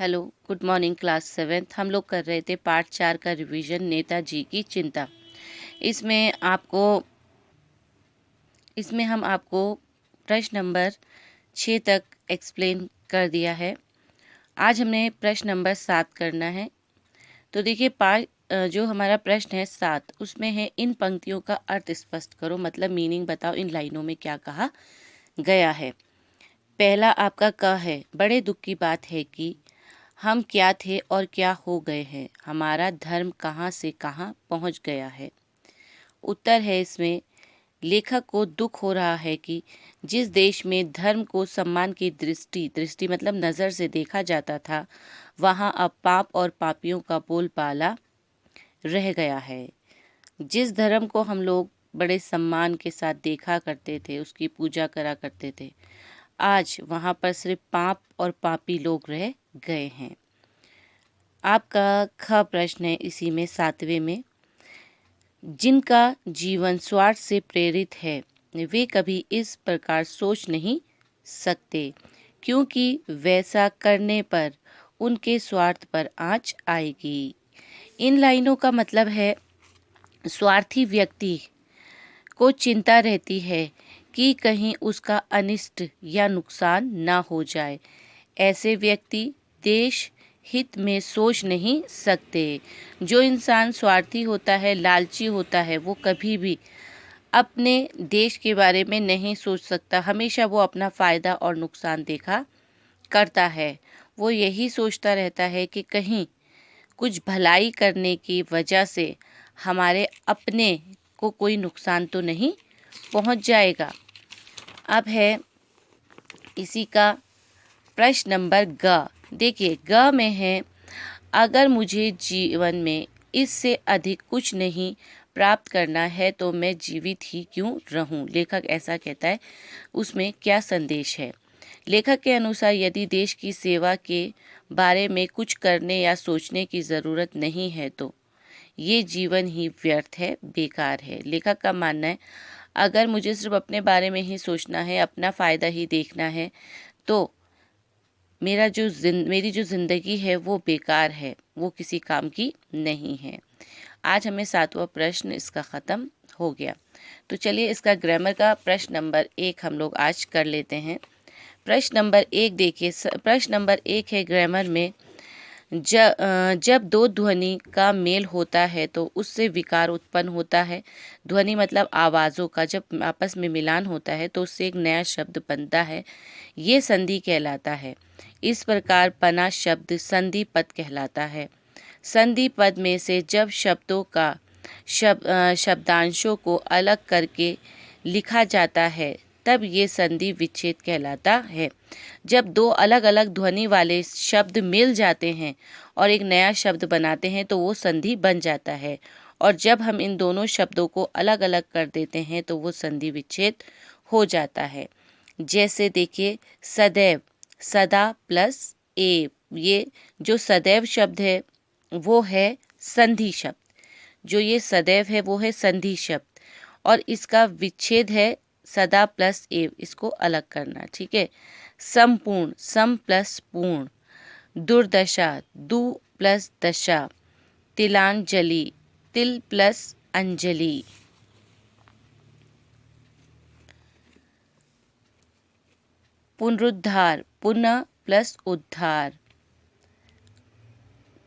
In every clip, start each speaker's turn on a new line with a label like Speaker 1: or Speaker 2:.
Speaker 1: Hello, good morning class 7th। हम लोग कर रहे थे पार्ट 4 का रिवीजन, नेताजी की चिंता। इसमें हम आपको प्रश्न नंबर 6 तक एक्सप्लेन कर दिया है। आज हमने प्रश्न नंबर 7 करना है। तो देखिए, जो हमारा प्रश्न है 7, उसमें है इन पंक्तियों का अर्थ स्पष्ट करो, मतलब मीनिंग बताओ, इन लाइनों में क्या कहा गया है। पहला आपका क है, बड़े दुख की बात है कि हम क्या थे और क्या हो गए हैं, हमारा धर्म कहाँ से कहाँ पहुँच गया है। उत्तर है इसमें, लेखक को दुख हो रहा है कि जिस देश में धर्म को सम्मान की दृष्टि मतलब नज़र से देखा जाता था, वहाँ अब पाप और पापियों का बोलबाला रह गया है। जिस धर्म को हम लोग बड़े सम्मान के साथ देखा करते थे, उसकी पूजा करा करते थे, आज वहाँ पर सिर्फ पाप और पापी लोग रह गए हैं। आपका ख प्रश्न है इसी में 7वें में, जिनका जीवन स्वार्थ से प्रेरित है वे कभी इस प्रकार सोच नहीं सकते, क्योंकि वैसा करने पर उनके स्वार्थ पर आँच आएगी। इन लाइनों का मतलब है, स्वार्थी व्यक्ति को चिंता रहती है कि कहीं उसका अनिष्ट या नुकसान ना हो जाए। ऐसे व्यक्ति देश हित में सोच नहीं सकते। जो इंसान स्वार्थी होता है, लालची होता है, वो कभी भी अपने देश के बारे में नहीं सोच सकता। हमेशा वो अपना फ़ायदा और नुकसान देखा करता है। वो यही सोचता रहता है कि कहीं कुछ भलाई करने की वजह से हमारे अपने को कोई नुकसान तो नहीं पहुंच जाएगा। अब है इसी का प्रश्न नंबर ग। देखिए, ग में है, अगर मुझे जीवन में इससे अधिक कुछ नहीं प्राप्त करना है तो मैं जीवित ही क्यों रहूं। लेखक ऐसा कहता है। उसमें क्या संदेश है? लेखक के अनुसार यदि देश की सेवा के बारे में कुछ करने या सोचने की ज़रूरत नहीं है तो ये जीवन ही व्यर्थ है, बेकार है। लेखक का मानना है, अगर मुझे सिर्फ अपने बारे में ही सोचना है, अपना फ़ायदा ही देखना है, तो मेरी जो ज़िंदगी है वो बेकार है, वो किसी काम की नहीं है। आज हमें 7वां प्रश्न इसका ख़त्म हो गया। तो चलिए इसका ग्रामर का प्रश्न नंबर 1 हम लोग आज कर लेते हैं। प्रश्न नंबर 1 देखिए, प्रश्न नंबर 1 है ग्रामर में, जब दो ध्वनि का मेल होता है तो उससे विकार उत्पन्न होता है। ध्वनि मतलब आवाज़ों का जब आपस में मिलान होता है तो उससे एक नया शब्द बनता है, ये संधि कहलाता है। इस प्रकार बना शब्द संधि पद कहलाता है। संधि पद में से जब शब्दों का शब्दांशों को अलग करके लिखा जाता है तब ये संधि विच्छेद कहलाता है। जब दो अलग अलग ध्वनि वाले शब्द मिल जाते हैं और एक नया शब्द बनाते हैं तो वो संधि बन जाता है, और जब हम इन दोनों शब्दों को अलग अलग कर देते हैं तो वो संधि विच्छेद हो जाता है। जैसे देखिए, सदैव, सदा प्लस एव, ये जो सदैव शब्द है वो है संधि शब्द। जो ये सदैव है वो है संधि शब्द, और इसका विच्छेद है सदा प्लस एव, इसको अलग करना, ठीक है। संपूर्ण, सम प्लस पूर्ण। दुर्दशा, दु प्लस दशा। तिलांजलि, तिल प्लस अंजलि। पुनरुद्धार, पुनः प्लस उद्धार।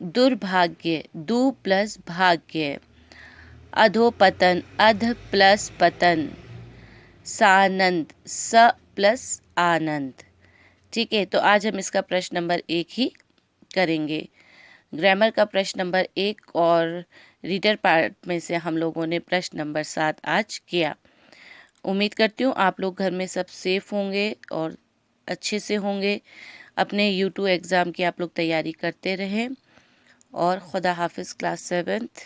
Speaker 1: दुर्भाग्य, दु प्लस भाग्य। अधोपतन, अध प्लस पतन। सानंद, स प्लस आनंद। ठीक है, तो आज हम इसका प्रश्न नंबर 1 ही करेंगे। ग्रामर का प्रश्न नंबर 1 और रीडर पार्ट में से हम लोगों ने प्रश्न नंबर 7 आज किया। उम्मीद करती हूँ आप लोग घर में सब सेफ होंगे और अच्छे से होंगे। अपने U2 एग्ज़ाम की आप लोग तैयारी करते रहें, और खुदा हाफिज़ क्लास 7th।